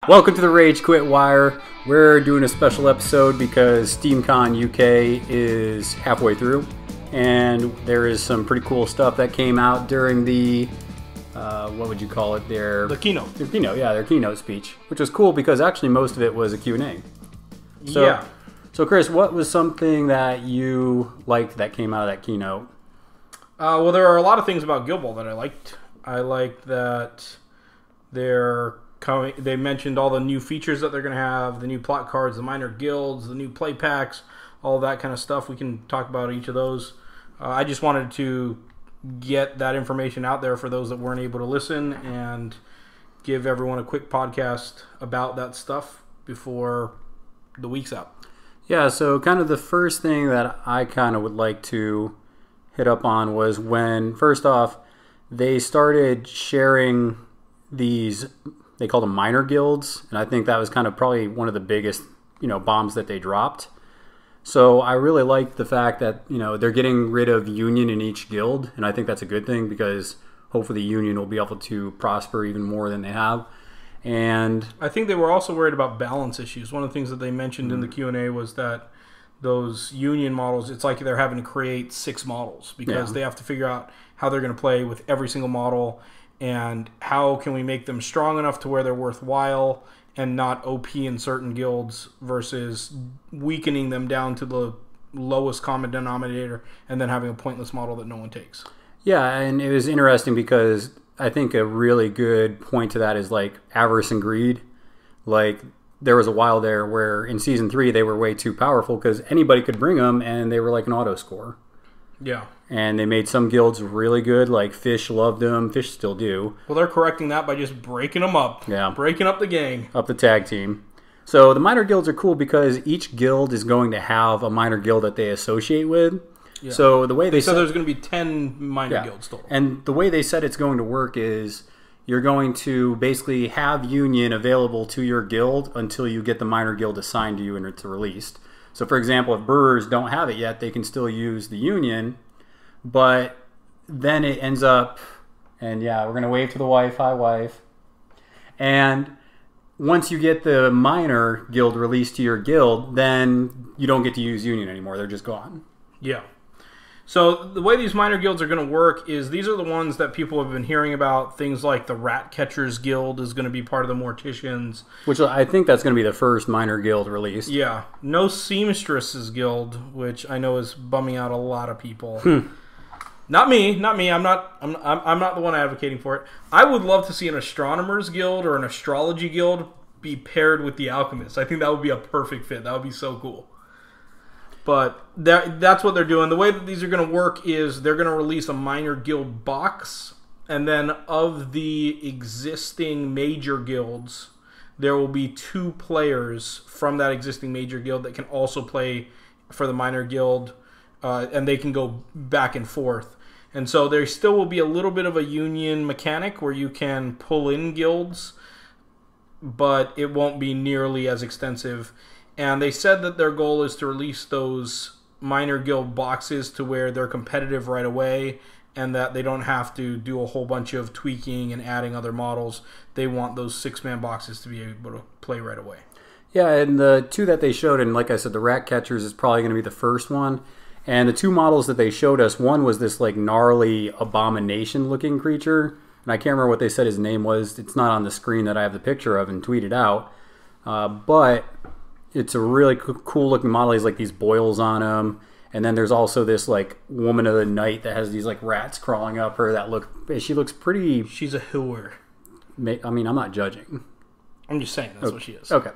Welcome to the Rage Quit Wire. We're doing a special episode because SteamCon UK is halfway through, and there is some pretty cool stuff that came out during the, what would you call it there? The keynote. Their keynote speech, which was cool because actually most of it was a Q&A. So Chris, what was something that you liked that came out of that keynote? Well, there are a lot of things about Guild Ball that I liked. I liked that they mentioned all the new features that they're going to have, the new plot cards, the minor guilds, the new play packs, all that kind of stuff. We can talk about each of those. I just wanted to get that information out there for those that weren't able to listen and give everyone a quick podcast about that stuff before the week's out. Yeah, so kind of the first thing that I kind of would like to hit up on was when, first off, they started sharing these, they called them minor guilds, and I think that was kind of probably one of the biggest, bombs that they dropped. So I really like the fact that, they're getting rid of union in each guild, and I think that's a good thing because hopefully the union will be able to prosper even more than they have. And I think they were also worried about balance issues. One of the things that they mentioned in the Q&A was that those union models, it's like they're having to create 6 models because they have to figure out how they're going to play with every single model and how can we make them strong enough to where they're worthwhile and not OP in certain guilds versus weakening them down to the lowest common denominator and then having a pointless model that no one takes. Yeah, and it was interesting because I think a really good point to that is like avarice and greed. Like there was a while there where in Season 3 they were way too powerful because anybody could bring them and they were like an auto score. Yeah. And they made some guilds really good, like Fish loved them. Fish still do. Well, they're correcting that by just breaking them up. Yeah. Breaking up the gang. Up the tag team. So the minor guilds are cool because each guild is going to have a minor guild that they associate with. Yeah. So the way they said there's going to be 10 minor guilds total. And the way they said it's going to work is you're going to basically have union available to your guild until you get the minor guild assigned to you and it's released. So for example, if brewers don't have it yet, they can still use the union, but then it ends up, and yeah, we're going to wave to the wife, hi wife, and once you get the minor guild released to your guild, then you don't get to use union anymore, they're just gone. Yeah. So the way these minor guilds are going to work is these are the ones that people have been hearing about. Things like the Rat Catchers Guild is going to be part of the Morticians. Which I think that's going to be the first minor guild released. Yeah. No Seamstresses Guild, which I know is bumming out a lot of people. Not me. I'm not the one advocating for it. I would love to see an Astronomers Guild or an Astrology Guild be paired with the Alchemists. I think that would be a perfect fit. That would be so cool. But that's what they're doing. The way that these are going to work is they're going to release a minor guild box, and then of the existing major guilds, there will be 2 players from that existing major guild that can also play for the minor guild, and they can go back and forth. And so there still will be a little bit of a union mechanic where you can pull in guilds, but it won't be nearly as extensive. And they said that their goal is to release those minor guild boxes to where they're competitive right away and that they don't have to do a whole bunch of tweaking and adding other models. They want those 6-man boxes to be able to play right away. Yeah, and the 2 that they showed, and like I said, the Rat Catchers is probably going to be the first one. And the 2 models that they showed us, one was this like gnarly abomination-looking creature. And I can't remember what they said his name was. It's not on the screen that I have the picture of and tweeted out. But it's a really cool looking model. He's like these boils on him. And then there's also this like woman of the night that has these like rats crawling up her that she looks pretty. She's a hooer. I mean, I'm not judging. I'm just saying that's what she is. Okay.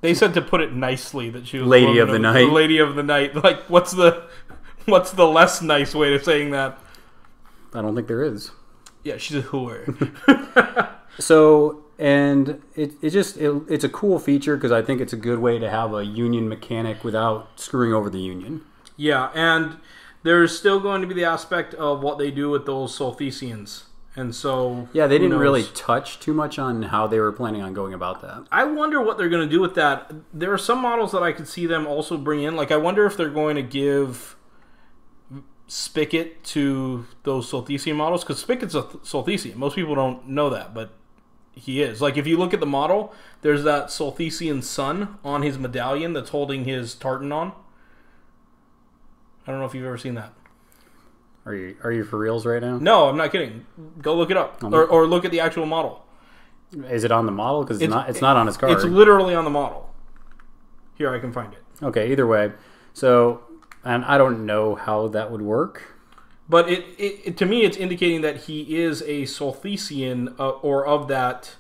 They said to put it nicely that she was Lady of the Night. Lady of the Night. Like what's the less nice way of saying that? I don't think there is. Yeah, she's a hooer. So. And it's a cool feature because I think it's a good way to have a union mechanic without screwing over the union. Yeah, and there's still going to be the aspect of what they do with those Solthesians. And so... Yeah, they didn't really touch too much on how they were planning on going about that. I wonder what they're going to do with that. There are some models that I could see them also bring in. Like, I wonder if they're going to give Spigot to those Solthesian models. Because Spigot's a Solthesian. Most people don't know that, but he is. Like, if you look at the model, there's that Solthesian sun on his medallion that's holding his tartan on. I don't know if you've ever seen that. Are you for reals right now? No, I'm not kidding. Go look it up. Or look at the actual model. Is it on the model? Because it's not on his card. It's literally on the model. Here, I can find it. Okay, either way. So, and I don't know how that would work. But it to me, it's indicating that he is a Solthesian or of that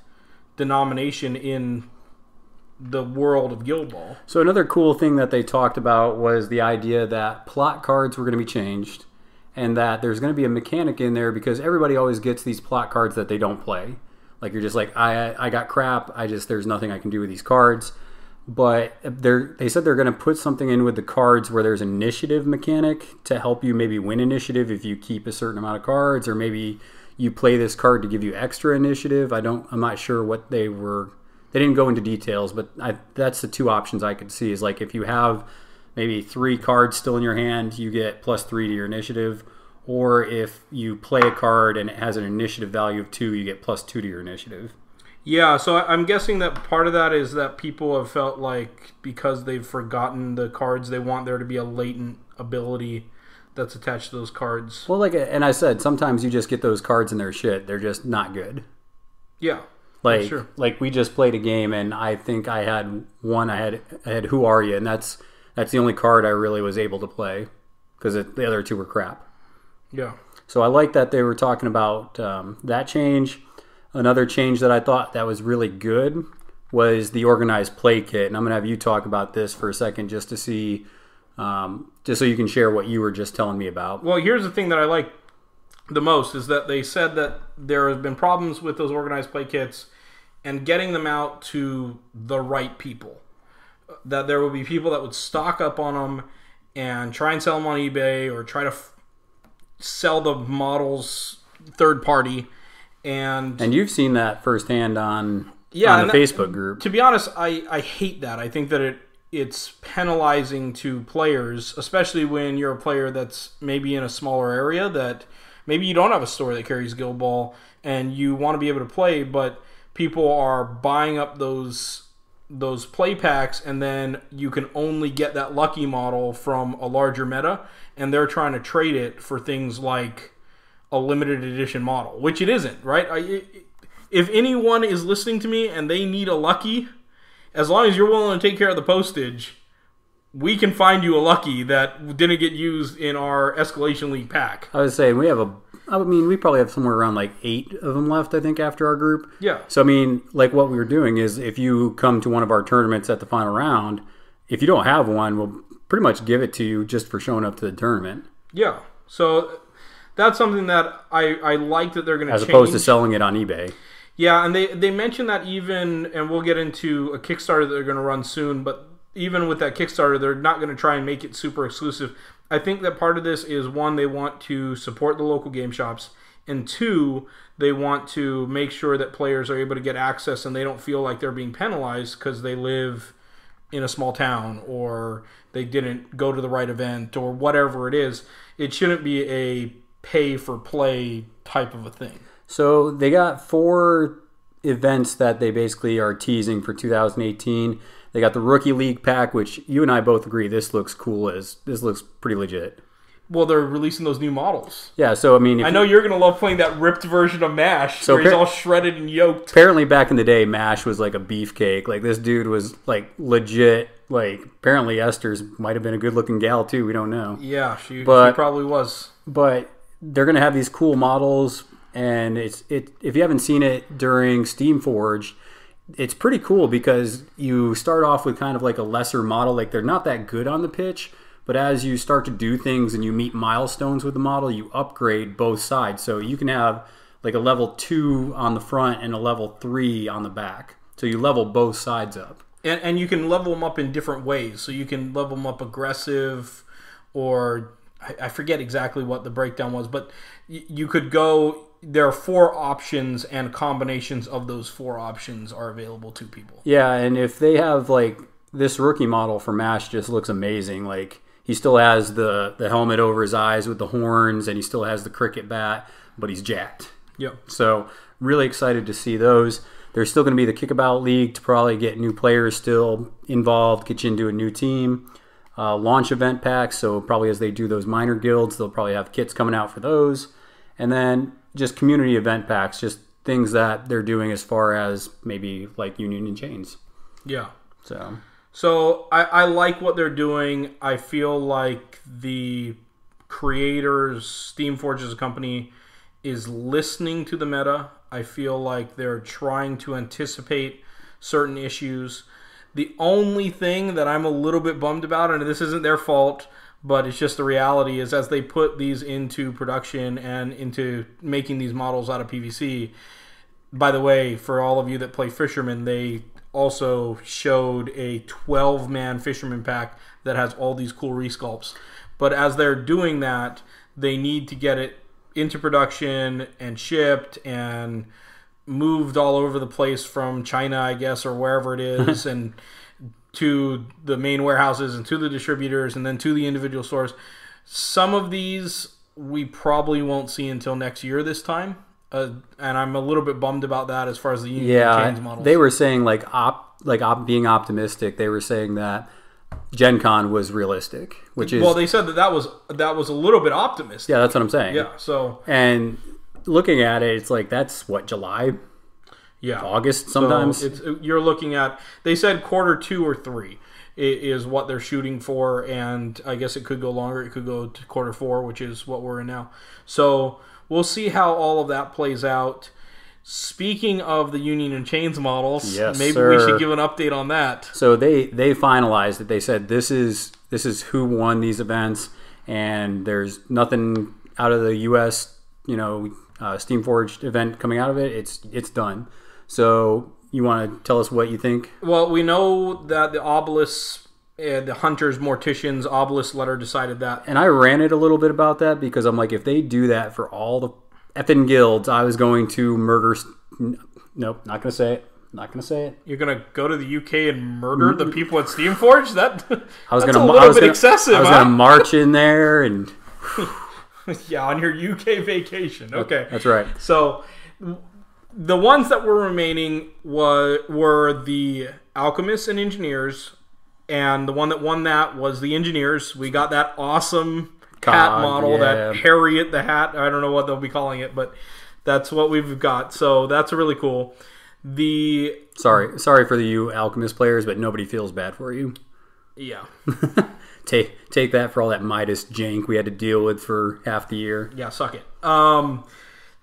denomination in the world of Guild Ball. So another cool thing that they talked about was the idea that plot cards were going to be changed and that there's going to be a mechanic in there because everybody always gets these plot cards that they don't play. Like, you're just like, I got crap. There's nothing I can do with these cards. But they said they're going to put something in with the cards where there's an initiative mechanic to help you maybe win initiative if you keep a certain amount of cards, or maybe you play this card to give you extra initiative. I'm not sure what they didn't go into details, but that's the two options I could see is like if you have maybe 3 cards still in your hand, you get +3 to your initiative, or if you play a card and it has an initiative value of 2, you get +2 to your initiative. Yeah, so I'm guessing that part of that is that people have felt like because they've forgotten the cards, they want there to be a latent ability that's attached to those cards. Well, and I said, sometimes you just get those cards and they're shit. They're just not good. Yeah, like sure. Like we just played a game and I think I had one. I had Who Are You, and that's the only card I really was able to play because the other 2 were crap. Yeah. So I like that they were talking about that change. Another change that I thought that was really good was the organized play kit, and I'm going to have you talk about this for a second just to see, just so you can share what you were just telling me about. Well, here's the thing that I like the most is that they said that there have been problems with those organized play kits and getting them out to the right people. That there would be people that would stock up on them and try and sell them on eBay or try to sell the models third party. And you've seen that firsthand on the Facebook group. To be honest, I hate that. I think that it's penalizing to players, especially when you're a player that's maybe in a smaller area that maybe you don't have a store that carries Guild Ball and you want to be able to play, but people are buying up those play packs and then you can only get that lucky model from a larger meta and they're trying to trade it for things like a limited edition model, which it isn't, right? If anyone is listening to me and they need a lucky, as long as you're willing to take care of the postage, we can find you a lucky that didn't get used in our Escalation League pack. I was saying we probably have somewhere around like 8 of them left, I think, after our group. Yeah. So I mean, like what we were doing is if you come to one of our tournaments at the final round, if you don't have one, we'll pretty much give it to you just for showing up to the tournament. Yeah. So that's something that I like that they're going to change. As opposed to selling it on eBay. Yeah, and they mentioned that even, and we'll get into a Kickstarter that they're going to run soon, but even with that Kickstarter, they're not going to try and make it super exclusive. I think that part of this is, 1, they want to support the local game shops, and 2, they want to make sure that players are able to get access and they don't feel like they're being penalized because they live in a small town or they didn't go to the right event or whatever it is. It shouldn't be a pay-for-play type of a thing. So they got 4 events that they basically are teasing for 2018. They got the Rookie League pack, which you and I both agree this looks cool. This looks pretty legit. Well, they're releasing those new models. Yeah, so I mean... I know you're going to love playing that ripped version of MASH, where he's all shredded and yoked. Apparently back in the day, MASH was like a beefcake. Like, this dude was like legit. Like, apparently Esther's might have been a good-looking gal, too. We don't know. Yeah, she probably was. But they're going to have these cool models, and if you haven't seen it during Steamforged, it's pretty cool because you start off with kind of like a lesser model. Like, they're not that good on the pitch, but as you start to do things and you meet milestones with the model, you upgrade both sides. So you can have like a level 2 on the front and a level 3 on the back. So you level both sides up. And you can level them up in different ways. So you can level them up aggressive, or I forget exactly what the breakdown was, but you could go... There are 4 options, and combinations of those 4 options are available to people. Yeah, and if they have, like, this rookie model for MASH just looks amazing. Like, he still has the helmet over his eyes with the horns, and he still has the cricket bat, but he's jacked. Yep. So, really excited to see those. There's still going to be the Kickabout League to probably get new players still involved, get you into a new team. Launch event packs, so probably as they do those minor guilds, they'll probably have kits coming out for those. And then just community event packs, just things that they're doing as far as maybe like Union and Chains. Yeah. So I like what they're doing. I feel like the creators, Steamforged as a company, is listening to the meta. I feel like they're trying to anticipate certain issues. The only thing that I'm a little bit bummed about, and this isn't their fault, but it's just the reality, is as they put these into production and into making these models out of PVC. By the way, for all of you that play Fisherman, they also showed a 12-man Fisherman pack that has all these cool resculpts. But as they're doing that, they need to get it into production and shipped and moved all over the place from China, I guess, or wherever it is, and to the main warehouses and to the distributors and then to the individual stores. Some of these we probably won't see until next year this time. And I'm a little bit bummed about that as far as the Union Chains models. They were saying being optimistic. They were saying that Gen Con was realistic, which is... Well, they said that was a little bit optimistic. Yeah, that's what I'm saying. Yeah, so... And looking at it, it's like, that's what, July? Yeah. August sometimes? So you're looking at... They said quarter 2 or 3 is what they're shooting for, and I guess it could go longer. It could go to quarter 4, which is what we're in now. So we'll see how all of that plays out. Speaking of the Union and Chains models, maybe we should give an update on that. So they finalized it. They said this is who won these events, and there's nothing out of the U.S. Steamforged event coming out of it. It's done. So you want to tell us what you think? Well, we know that the Obelisk, the Hunters, Morticians, Obelisk letter decided that. And I ranted a little bit about that because I'm like, if they do that for all the effing guilds, I was going to murder... Nope, not going to say it. Not going to say it. You're going to go to the UK and murder the people at Steamforged? That's a little bit excessive. I was going to march in there and... Yeah, on your UK vacation. Okay. That's right. So the ones that were remaining were the Alchemists and Engineers, and the one that won that was the Engineers. We got that awesome hat model, that Harriet the hat. I don't know what they'll be calling it, but that's what we've got. So that's really cool. Sorry for you Alchemist players, but nobody feels bad for you. Yeah. Take that for all that Midas jank we had to deal with for half the year. Yeah, suck it.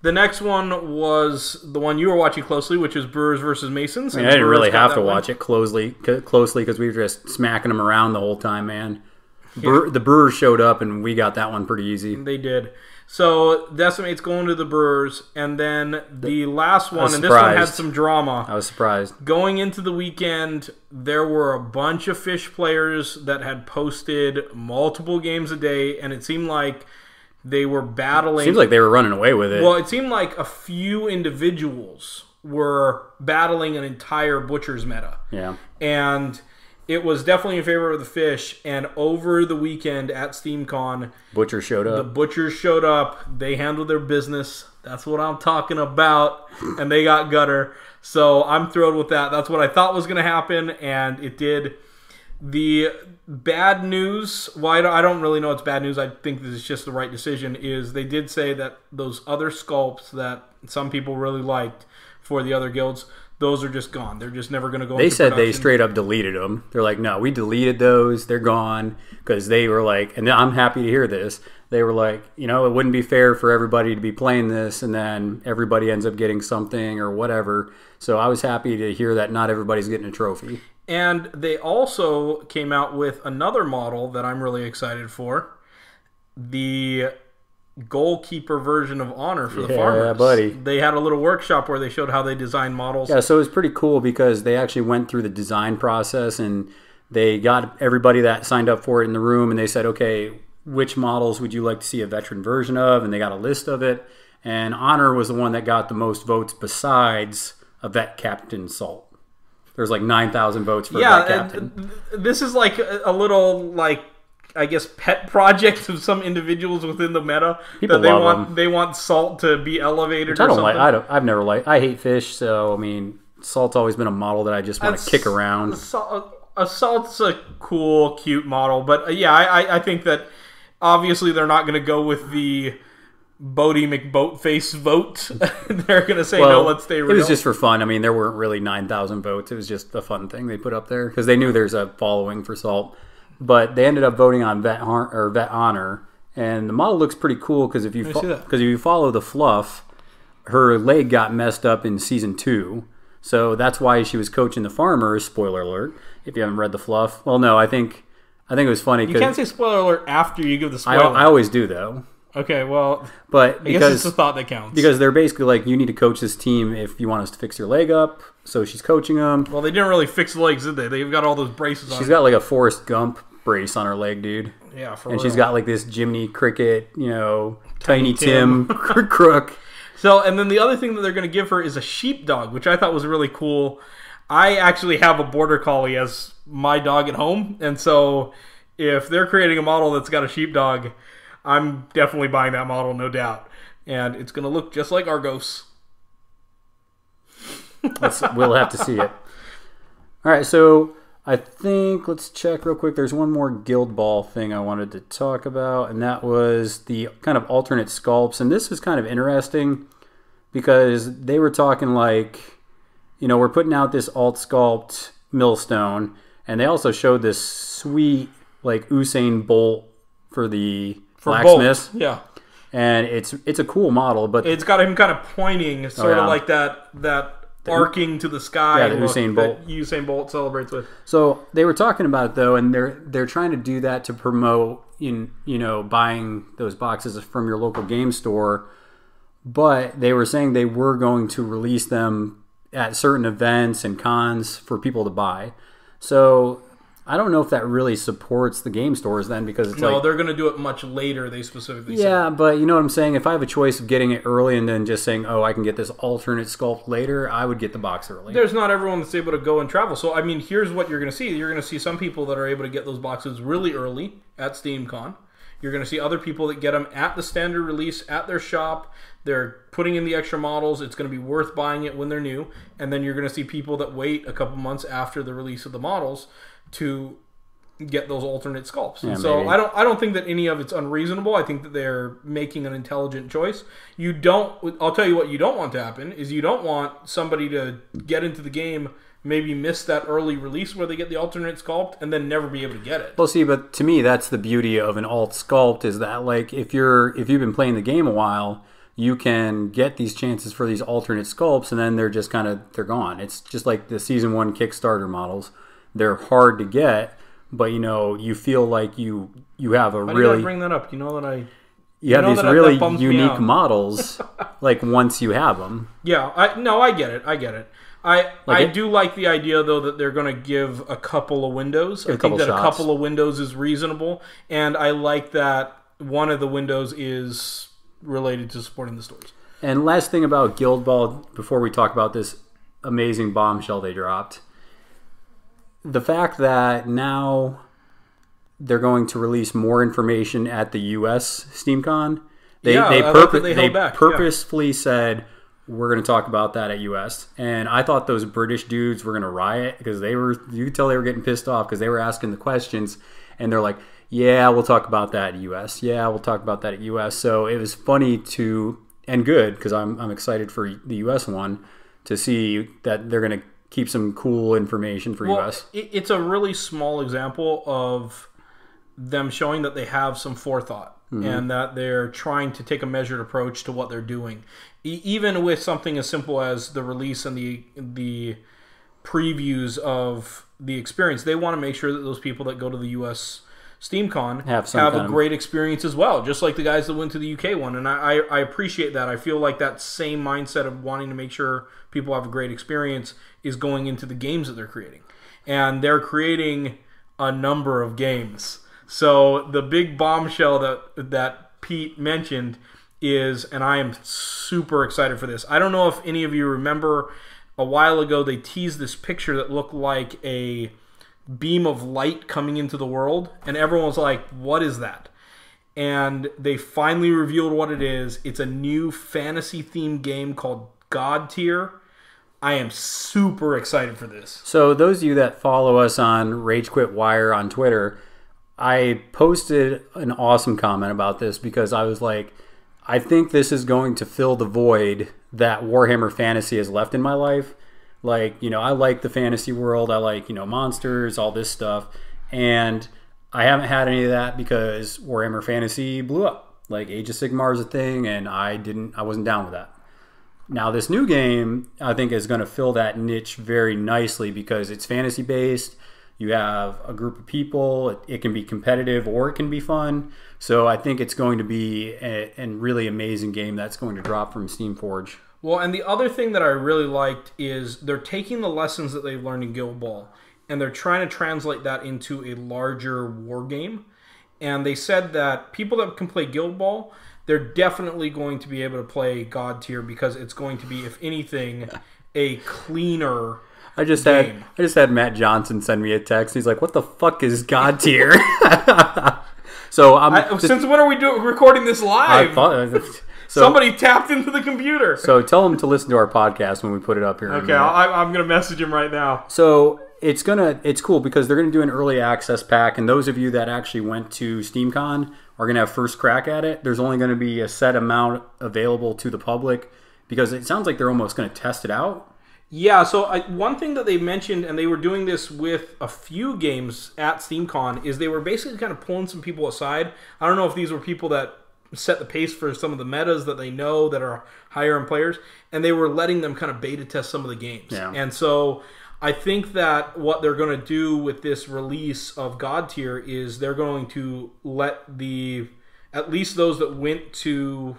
The next one was the one you were watching closely, which is Brewers versus Masons. I didn't really have to watch it closely because we were just smacking them around the whole time, man. The Brewers showed up, and we got that one pretty easy. They did. So Decimate's going to the Brewers, and then the last one, and this one had some drama. I was surprised. Going into the weekend, there were a bunch of Fish players that had posted multiple games a day, and it seemed like they were battling... Seems like they were running away with it. Well, it seemed like a few individuals were battling an entire Butcher's meta. Yeah. And it was definitely in favor of the Fish, and over the weekend at SteamCon... Butcher showed up. The Butchers showed up. They handled their business. That's what I'm talking about. And they got gutter. So I'm thrilled with that. That's what I thought was going to happen, and it did. The bad news, well, I don't really know it's bad news. I think this is just the right decision, is they did say that those other sculpts that some people really liked for the other guilds, those are just gone. They're just never going to go into production. They straight up deleted them. They're like, no, we deleted those. They're gone. Because they were like, and I'm happy to hear this, they were like, it wouldn't be fair for everybody to be playing this and then everybody ends up getting something or whatever. So I was happy to hear that not everybody's getting a trophy. And they also came out with another model that I'm really excited for. The goalkeeper version of Honor for the farmers. Yeah, buddy. They had a little workshop where they showed how they designed models. Yeah, so it was pretty cool because they actually went through the design process and they got everybody that signed up for it in the room and they said, okay, which models would you like to see a veteran version of? And they got a list of it. And Honor was the one that got the most votes besides a vet captain Salt. There's like 9,000 votes for vet captain. This is like a little, I guess, pet project of some individuals within the meta. People love them. They want Salt to be elevated or something. I hate Fish, so I mean, Salt's always been a model that I just want to kick around. Assault's a cool, cute model, but yeah, I think that obviously they're not going to go with the Bodie McBoatface vote. They're going to say, no, let's stay real. It was just for fun. I mean, there weren't really 9,000 votes. It was just a fun thing they put up there because they knew there's a following for Salt. But they ended up voting on Vet Honor, and the model looks pretty cool because if you follow the fluff, her leg got messed up in season 2. So that's why she was coaching the farmers. Spoiler alert! If you haven't read the fluff, well, no, I think it was funny. You can't say spoiler alert after you give the spoiler. I always do though. Okay, well, but I guess it's the thought that counts. Because they're basically like, you need to coach this team if you want us to fix your leg up. So she's coaching them. Well, they didn't really fix the legs, did they? They've got all those braces on. She's got like a Forrest Gump brace on her leg, dude. Yeah, for and real. She's got like this Jiminy Cricket, Tiny Tim crook. So, and then the other thing that they're going to give her is a sheepdog, which I thought was really cool. I actually have a border collie as my dog at home, and so if they're creating a model that's got a sheepdog, I'm definitely buying that model, no doubt. And it's going to look just like Argos. We'll have to see it. All right, so I think, let's check real quick. There's one more Guild Ball thing I wanted to talk about, and that was the kind of alternate sculpts. And this is kind of interesting because they were talking like, we're putting out this alt sculpt Millstone, and they also showed this sweet like Usain Bolt for the blacksmith. Yeah. And it's a cool model, but it's got him kind of pointing, sort of like that arcing to the sky. Yeah, the Usain Bolt. That Usain Bolt celebrates with. So they were talking about it though, and they're trying to do that to promote buying those boxes from your local game store. But they were saying they were going to release them at certain events and cons for people to buy. So I don't know if that really supports the game stores then, because it's they're going to do it much later, they specifically said. Yeah, but you know what I'm saying? If I have a choice of getting it early and then just saying, I can get this alternate sculpt later, I would get the box early. There's not everyone that's able to go and travel. So, I mean, here's what you're going to see. You're going to see some people that are able to get those boxes really early at SteamCon. You're going to see other people that get them at the standard release at their shop. They're putting in the extra models. It's going to be worth buying it when they're new. And then you're going to see people that wait a couple months after the release of the models to get those alternate sculpts. Yeah, so maybe. I don't think that any of it's unreasonable. I think that they're making an intelligent choice. I'll tell you what you don't want to happen is you don't want somebody to get into the game, maybe miss that early release where they get the alternate sculpt and then never be able to get it. Well, see, but to me that's the beauty of an alt sculpt, is that like if you've been playing the game a while, you can get these chances for these alternate sculpts and then they're just they're gone. It's just like the Season 1 Kickstarter models. They're hard to get, but you feel like you have a really... Why do you bring that up? You know that you have these really unique models like once you have them. Yeah, I get it. I do like the idea, though, that they're going to give a couple of windows. I think that a couple of windows is reasonable, and I like that one of the windows is related to supporting the stores. And last thing about Guild Ball, before we talk about this amazing bombshell they dropped, the fact that now they're going to release more information at the U.S. SteamCon. They purposefully said, we're going to talk about that at U.S. And I thought those British dudes were going to riot because you could tell they were getting pissed off because they were asking the questions and they're like, yeah, we'll talk about that at U.S. Yeah, we'll talk about that at U.S. So it was funny and good because I'm excited for the U.S. one to see that they're going to keep some cool information for U.S. It's a really small example of them showing that they have some forethought and that they're trying to take a measured approach to what they're doing. Even with something as simple as the release and the previews of the experience, they want to make sure that those people that go to the U.S. SteamCon have a great experience as well, just like the guys that went to the UK one. And I appreciate that. I feel like that same mindset of wanting to make sure people have a great experience is going into the games that they're creating. And they're creating a number of games. So the big bombshell that Pete mentioned is, and I am super excited for this. I don't know if any of you remember a while ago they teased this picture that looked like a beam of light coming into the world, and everyone was like, what is that? And they finally revealed what it is. It's a new fantasy themed game called God Tier. I am super excited for this. So those of you that follow us on Rage Quit Wire on Twitter, I posted an awesome comment about this because I was like, I think this is going to fill the void that Warhammer Fantasy has left in my life. Like, I like the fantasy world. I like, monsters, all this stuff. And I haven't had any of that because Warhammer Fantasy blew up. Like, Age of Sigmar is a thing, and I wasn't down with that. Now, this new game, I think, is going to fill that niche very nicely because it's fantasy-based. You have a group of people. It can be competitive or it can be fun. So I think it's going to be a really amazing game that's going to drop from Steamforged. Well, and the other thing that I really liked is they're taking the lessons that they've learned in Guild Ball, and they're trying to translate that into a larger war game. And they said that people that can play Guild Ball, they're definitely going to be able to play God Tier because it's going to be, if anything, a cleaner I just game. had Matt Johnson send me a text. He's like, "What the fuck is God Tier?" So since when are we recording this live? Somebody tapped into the computer. So tell him to listen to our podcast when we put it up here. Okay, I'm gonna message him right now. So it's cool because they're gonna do an early access pack, and those of you that actually went to SteamCon are gonna have first crack at it. There's only gonna be a set amount available to the public because it sounds like they're almost gonna test it out. Yeah, so one thing that they mentioned, and they were doing this with a few games at SteamCon, is they were basically kind of pulling some people aside. I don't know if these were people that set the pace for some of the metas that they know that are higher end players, and they were letting them kind of beta test some of the games. Yeah. And so I think that what they're going to do with this release of God Tier is they're going to let at least those that went to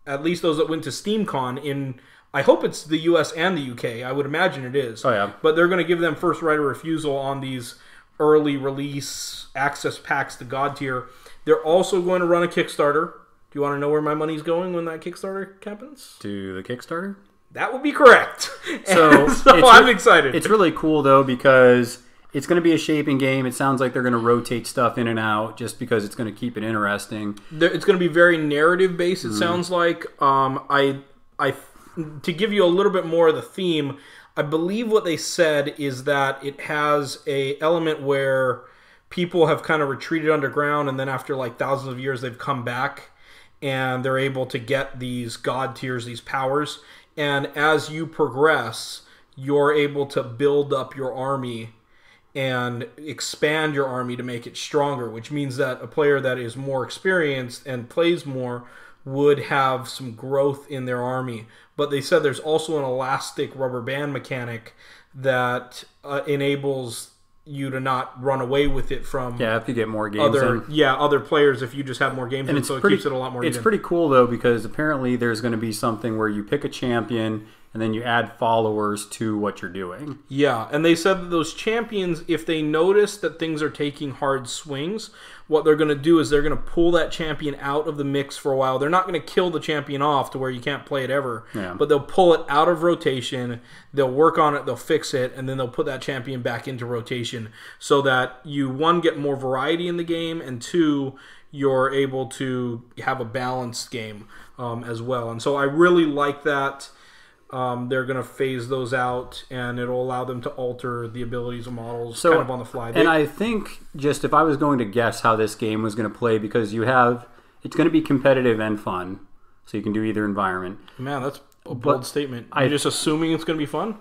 SteamCon in, I hope it's the US and the UK. I would imagine it is. Oh, yeah. But they're going to give them first right of refusal on these early release access packs to God Tier. They're also going to run a Kickstarter. Do you want to know where my money's going when that Kickstarter happens? To the Kickstarter? That would be correct. So I'm excited. It's really cool, though, because it's going to be a shaping game. It sounds like they're going to rotate stuff in and out just because it's going to keep it interesting. It's going to be very narrative-based, it sounds like. To give you a little bit more of the theme, I believe what they said is that it has a element where people have kind of retreated underground, and then after like thousands of years they've come back and they're able to get these God tiers, these powers, and as you progress you're able to build up your army and expand your army to make it stronger, which means that a player that is more experienced and plays more would have some growth in their army. But they said there's also an elastic rubber band mechanic that enables you to not run away with it from if you get more games other players if you just have more games, and so it keeps it a lot more It's even. pretty cool, though, because apparently there's going to be something where you pick a champion and then you add followers to what you're doing. Yeah, and they said that those champions, if they notice that things are taking hard swings, what they're going to do is they're going to pull that champion out of the mix for a while. They're not going to kill the champion off to where you can't play it ever, but they'll pull it out of rotation, they'll work on it, they'll fix it, and then they'll put that champion back into rotation so that you, one, get more variety in the game, and two, you're able to have a balanced game as well. And so I really like that. They're going to phase those out, and it'll allow them to alter the abilities of models kind of on the fly. And I think, just if I was going to guess how this game was going to play, because it's going to be competitive and fun, so you can do either environment. Man, that's a bold statement. You're just assuming it's going to be fun?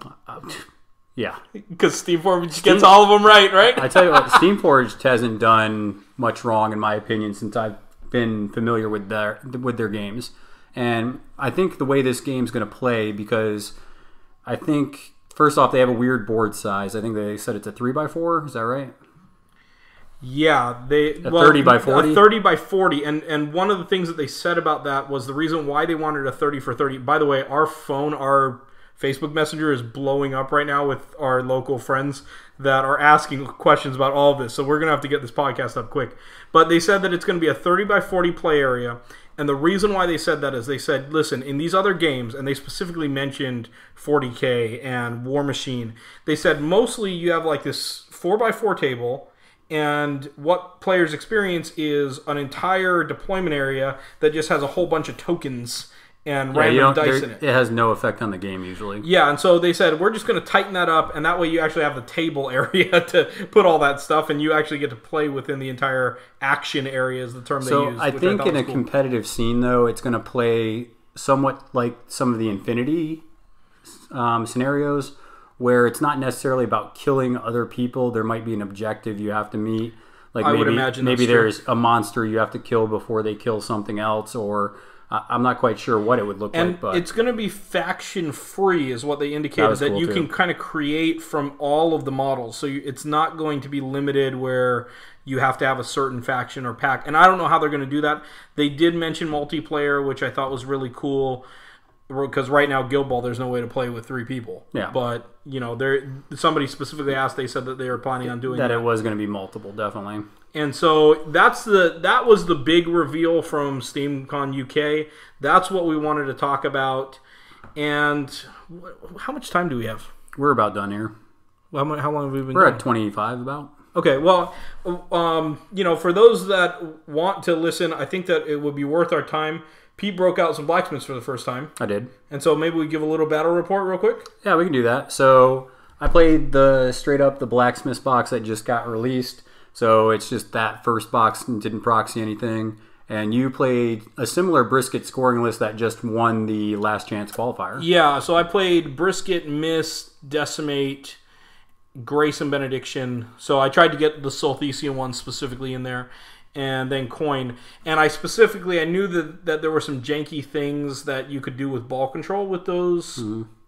Yeah. Because Steamforged gets all of them right? I tell you what, Steamforged hasn't done much wrong, in my opinion, since I've been familiar with their games. And I think the way this game's going to play, because I think, first off, they have a weird board size. I think they said it's a 3x4. Is that right? Yeah. 30x40? A 30x40. And one of the things that they said about that was the reason why they wanted a 30x30. By the way, our Facebook Messenger is blowing up right now with our local friends that are asking questions about all of this. So we're going to have to get this podcast up quick. But they said that it's going to be a 30x40 play area. And the reason why they said that is they said, listen, in these other games, and they specifically mentioned 40K and War Machine, they said mostly you have like this 4x4 table, and what players experience is an entire deployment area that just has a whole bunch of tokens, and random dice in it. It has no effect on the game usually. Yeah, and so they said, we're just going to tighten that up, and that way you actually have the table area to put all that stuff, and you actually get to play within the entire action area is the term they use. So I think in a competitive scene, though, it's going to play somewhat like some of the Infinity scenarios, where it's not necessarily about killing other people. There might be an objective you have to meet. Like I would imagine maybe there's a monster you have to kill before they kill something else, or I'm not quite sure what it would look like. But it's going to be faction free, is what they indicated. That you can kind of create from all of the models. So it's not going to be limited where you have to have a certain faction or pack. And I don't know how they're going to do that. They did mention multiplayer, which I thought was really cool. Because right now, Guild Ball, there's no way to play with 3 people. Yeah. But, somebody specifically asked, they said that they were planning on doing that. That it was going to be multiple, definitely. And so that was the big reveal from SteamCon UK. That's what we wanted to talk about. And how much time do we have? We're about done here. Well, how long have we been We're at 25 about. Okay, well, for those that want to listen, I think that it would be worth our time. Pete broke out some blacksmiths for the first time. I did. And so maybe we give a little battle report real quick? Yeah, we can do that. So I played the blacksmiths box that just got released. So it's just that first box and didn't proxy anything. And you played a similar brisket scoring list that just won the last chance qualifier. Yeah, so I played brisket, mist, decimate, grace, and benediction. So I tried to get the Solthesian one specifically in there. And then coin. And I knew that there were some janky things that you could do with ball control with those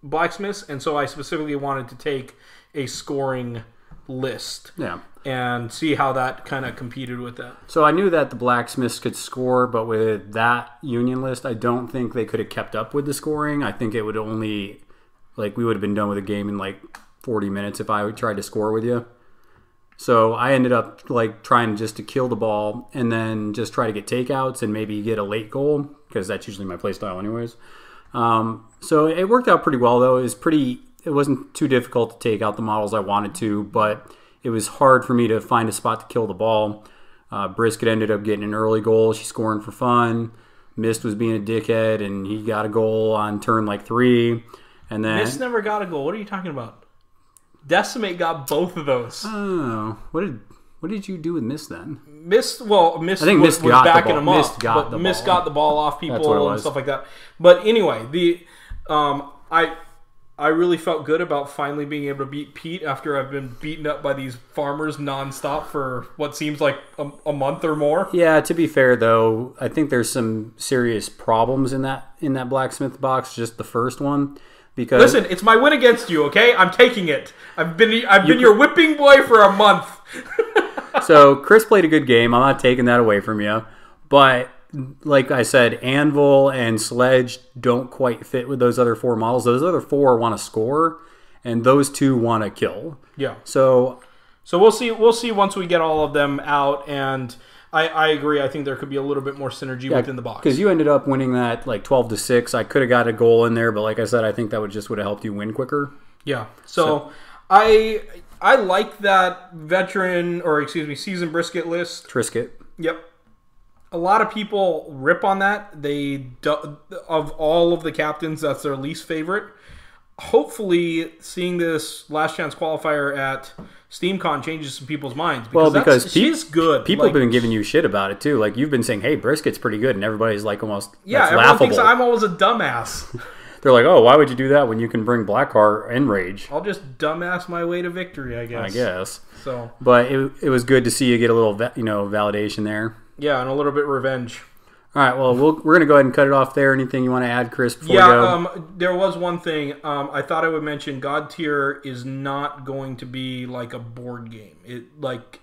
blacksmiths. And so I specifically wanted to take a scoring list. Yeah. And see how that kind of competed with that. So I knew that the blacksmiths could score, but with that union list, I don't think they could have kept up with the scoring. I think it would only, we would have been done with the game in 40 minutes if I tried to score with you. So I ended up trying just to kill the ball and then just try to get takeouts and maybe get a late goal, because that's usually my play style anyways. So it worked out pretty well, though. It wasn't too difficult to take out the models I wanted to, but it was hard for me to find a spot to kill the ball. Brisket ended up getting an early goal. She's scoring for fun. Mist was being a dickhead, and he got a goal on turn 3. And then Mist never got a goal. What are you talking about? Decimate got both of those. Oh, what did you do with Mist then? Mist was backing him up. Mist got the ball off people and stuff like that. But anyway, I really felt good about finally being able to beat Pete after I've been beaten up by these farmers nonstop for what seems like a month or more. Yeah, to be fair though, I think there's some serious problems in that blacksmith box, just the first one. Because listen, it's my win against you, okay? I'm taking it. I've been your whipping boy for a month. So Chris played a good game. I'm not taking that away from you. But like I said, Anvil and Sledge don't quite fit with those other 4 models. Those other 4 want to score, and those 2 want to kill. Yeah. So we'll see. We'll see once we get all of them out. And I agree. I think there could be a little bit more synergy within the box. Because you ended up winning that 12-6. I could have got a goal in there, but like I said, I think that would have helped you win quicker. Yeah. So I like that seasoned brisket list. Trisket. Yep. A lot of people rip on that. Of all of the captains, that's their least favorite. Hopefully, seeing this last chance qualifier at SteamCon changes some people's minds. Because she's good. People have been giving you shit about it too. You've been saying, "Hey, brisket's pretty good," and everybody's almost everyone laughable. Thinks I'm always a dumbass. They're like, "Oh, why would you do that when you can bring Blackheart and Rage?" I'll just dumbass my way to victory, I guess. So, but it was good to see you get a little validation there. Yeah, and a little bit revenge. All right, well, we're going to go ahead and cut it off there. Anything you want to add, Chris, before we go? There was one thing. I thought I would mention God Tier is not going to be like a board game.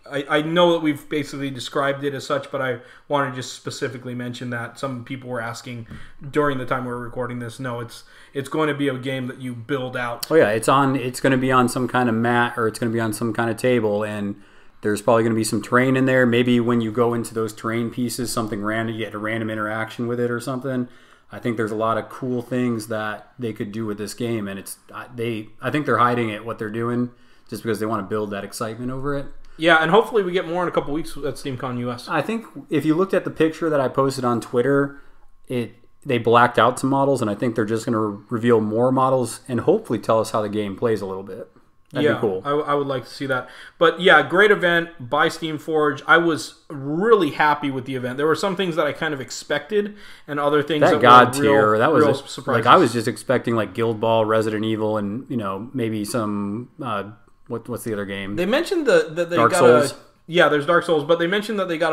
I know that we've basically described it as such, but I want to just specifically mention that some people were asking during the time we were recording this. No, it's going to be a game that you build out. Oh, yeah, it's going to be on some kind of mat, or it's going to be on some kind of table, and there's probably going to be some terrain in there. Maybe when you go into those terrain pieces, something random, you get a random interaction with it or something. I think there's a lot of cool things that they could do with this game, and I think they're hiding it, what they're doing, just because they want to build that excitement over it. Yeah, and hopefully we get more in a couple weeks at SteamCon US. I think if you looked at the picture that I posted on Twitter, they blacked out some models, and I think they're just going to reveal more models and hopefully tell us how the game plays a little bit. That'd be cool. I would like to see that. But yeah, great event by Steamforged. I was really happy with the event. There were some things that I kind of expected, and other things that God were tier. That was real surprises. like I was just expecting like Guild Ball, Resident Evil, and maybe some what's the other game? They mentioned that they Dark got Souls. Yeah, there's Dark Souls, but they mentioned that they got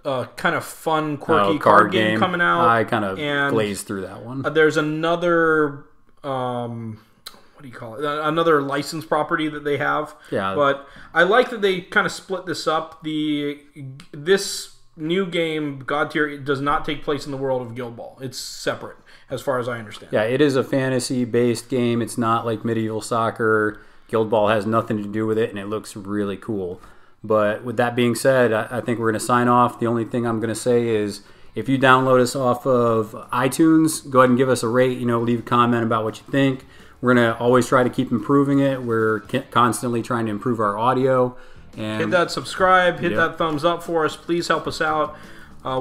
a kind of fun, quirky card game coming out. I kind of glazed through that one. There's another, what do you call it? Another licensed property that they have. Yeah. But I like that they kind of split this up. This new game, God Tier, does not take place in the world of Guild Ball. It's separate, as far as I understand. Yeah, it is a fantasy-based game. It's not like Medieval Soccer. Guild Ball has nothing to do with it, and it looks really cool. But with that being said, I think we're going to sign off. The only thing I'm going to say is if you download us off of iTunes, go ahead and give us a rate. Leave a comment about what you think. We're going to always try to keep improving it. We're constantly trying to improve our audio. And hit that subscribe. Hit that thumbs up for us. Please help us out.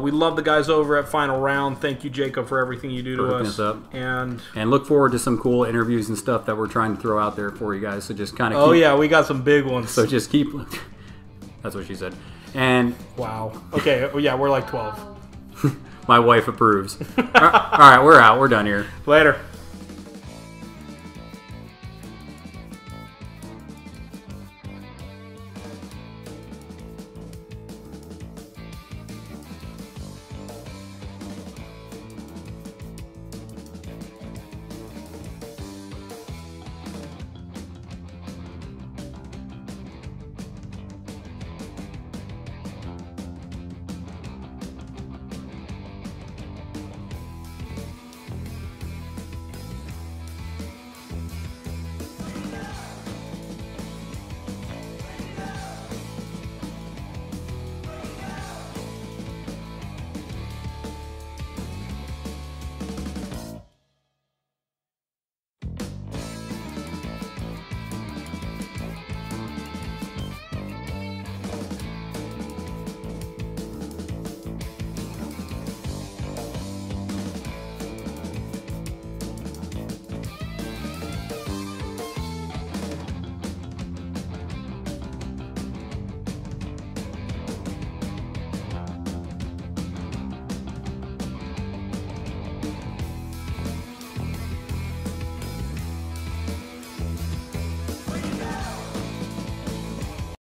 We love the guys over at Final Round. Thank you, Jacob, for everything you do to us. And look forward to some cool interviews and stuff that we're trying to throw out there for you guys. So just kind of we got some big ones. So just keep... That's what she said. And wow. Okay, yeah, we're like 12. My wife approves. All right, we're out. We're done here. Later.